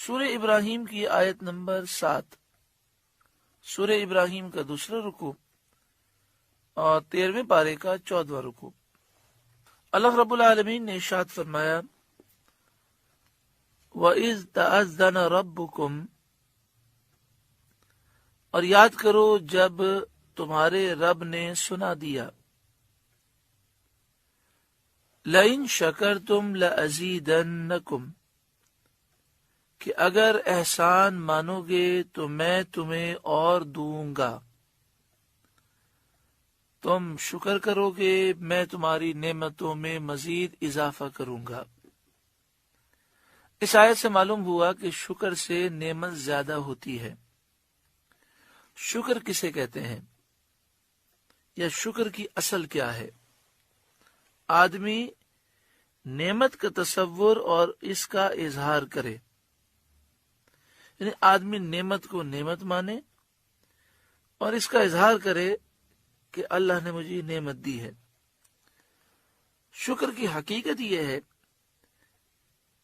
سورہ ابراہیم کی آیت نمبر 7، سورہ ابراہیم کا دوسرا رکوع اور 13ویں پارے کا 14واں رکوع۔ اللہ رب العالمین نے ارشاد فرمایا، وَإِذْ تَأَذَّنَ رَبُّكُمْ، اور یاد کرو جب تمہارے رب نے سنا دیا، لَإِن شَكَرْتُمْ لَأَزِيدَنَّكُمْ، کہ اگر احسان مانو گے تو میں تمہیں اور دوں گا، تم شکر کرو گے میں تمہاری نعمتوں میں مزید اضافہ کروں گا۔ اس آیت سے معلوم ہوا کہ شکر سے نعمت زیادہ ہوتی ہے۔ شکر کسے کہتے ہیں یا شکر کی اصل کیا ہے؟ آدمی نعمت کا تصور اور اس کا اظہار کرے، یعنی آدمی نعمت کو نعمت مانے اور اس کا اظہار کرے کہ اللہ نے مجھے نعمت دی ہے۔ شکر کی حقیقت یہ ہے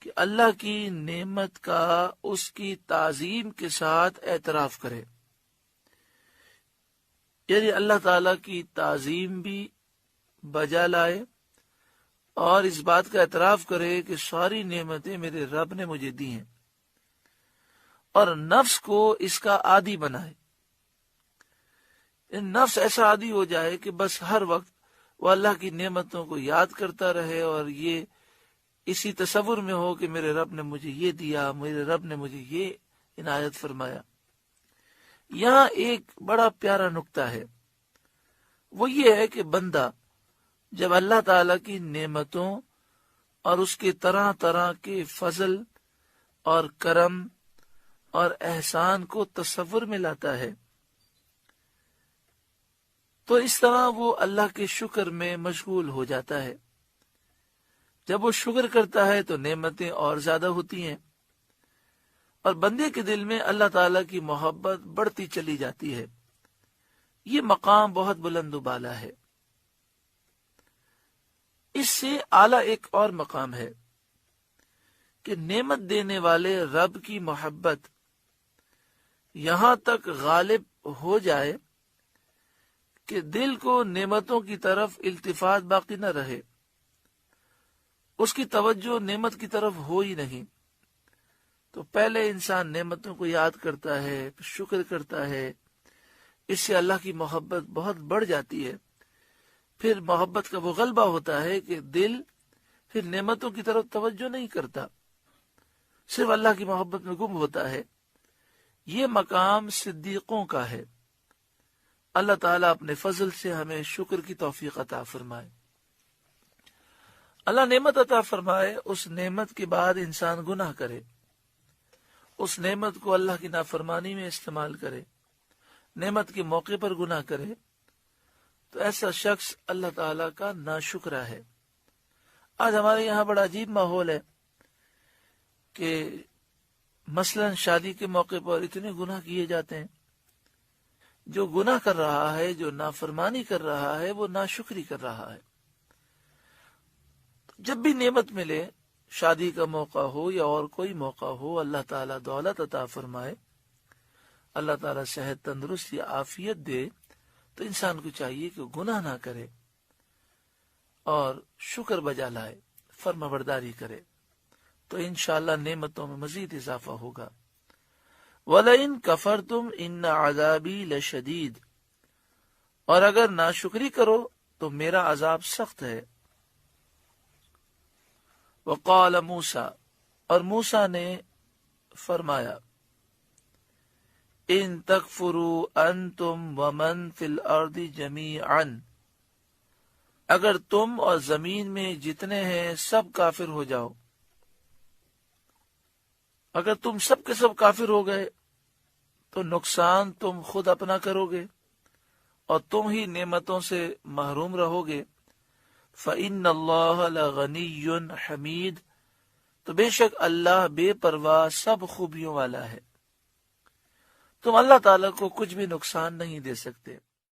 کہ اللہ کی نعمت کا اس کی تعظیم کے ساتھ اعتراف کرے، یعنی اللہ تعالی کی تعظیم بھی بجا لائے اور اس بات کا اعتراف کرے کہ ساری نعمتیں میرے رب نے مجھے دی ہیں، اور نفس کو اس کا عادی بنائے۔ نفس ایسا عادی ہو جائے کہ بس ہر وقت وہ اللہ کی نعمتوں کو یاد کرتا رہے اور یہ اسی تصور میں ہو کہ میرے رب نے مجھے یہ دیا، میرے رب نے مجھے یہ عنایت فرمایا۔ یہاں ایک بڑا پیارا نکتہ ہے، وہ یہ ہے کہ بندہ جب اللہ تعالی کی نعمتوں اور اس کے طرح طرح کے فضل اور کرم اور احسان کو تصور میں لاتا ہے تو اس طرح وہ اللہ کے شکر میں مشغول ہو جاتا ہے۔ جب وہ شکر کرتا ہے تو نعمتیں اور زیادہ ہوتی ہیں اور بندے کے دل میں اللہ تعالیٰ کی محبت بڑھتی چلی جاتی ہے۔ یہ مقام بہت بلند و بالا ہے۔ اس سے اعلیٰ ایک اور مقام ہے کہ نعمت دینے والے رب کی محبت یہاں تک غالب ہو جائے کہ دل کو نعمتوں کی طرف التفات باقی نہ رہے، اس کی توجہ نعمت کی طرف ہو ہی نہیں۔ تو پہلے انسان نعمتوں کو یاد کرتا ہے، شکر کرتا ہے، اس سے اللہ کی محبت بہت بڑھ جاتی ہے۔ پھر محبت کا وہ غلبہ ہوتا ہے کہ دل پھر نعمتوں کی طرف توجہ نہیں کرتا، صرف اللہ کی محبت میں گم ہوتا ہے۔ یہ مقام صدیقوں کا ہے۔ اللہ تعالیٰ اپنے فضل سے ہمیں شکر کی توفیق عطا فرمائے۔ اللہ نعمت عطا فرمائے، اس نعمت کے بعد انسان گناہ کرے، اس نعمت کو اللہ کی نافرمانی میں استعمال کرے، نعمت کے موقع پر گناہ کرے، تو ایسا شخص اللہ تعالیٰ کا ناشکرا ہے۔ آج ہمارے یہاں بڑا عجیب ماحول ہے کہ مثلا شادی کے موقع پر اتنے گناہ کیے جاتے ہیں۔ جو گناہ کر رہا ہے، جو نافرمانی کر رہا ہے، وہ ناشکری کر رہا ہے۔ جب بھی نعمت ملے، شادی کا موقع ہو یا اور کوئی موقع ہو، اللہ تعالیٰ دولت عطا فرمائے، اللہ تعالیٰ صحت تندرستی عافیت دے، تو انسان کو چاہیے کہ گناہ نہ کرے اور شکر بجا لائے، فرما برداری کرے، تو انشاءاللہ نعمتوں میں مزید اضافہ ہوگا۔ وَلَئِن كَفَرْتُمْ إِنَّ عَذَابِي لَشَدِيدٌ، اور اگر ناشکری کرو تو میرا عذاب سخت ہے۔ وقال موسیٰ، اور موسیٰ نے فرمایا، ان تکفروا انتم ومن فی الارض جمیعا، اگر تم اور زمین میں جتنے ہیں سب کافر ہو جاؤ، اگر تم سب کے سب کافر ہو گئے تو نقصان تم خود اپنا کرو گے اور تم ہی نعمتوں سے محروم رہو گے۔ فَإِنَّ اللَّهَ لَغَنِيٌّ حَمِيدٌ، تو بے شک اللہ بے پرواہ سب خوبیوں والا ہے، تم اللہ تعالیٰ کو کچھ بھی نقصان نہیں دے سکتے۔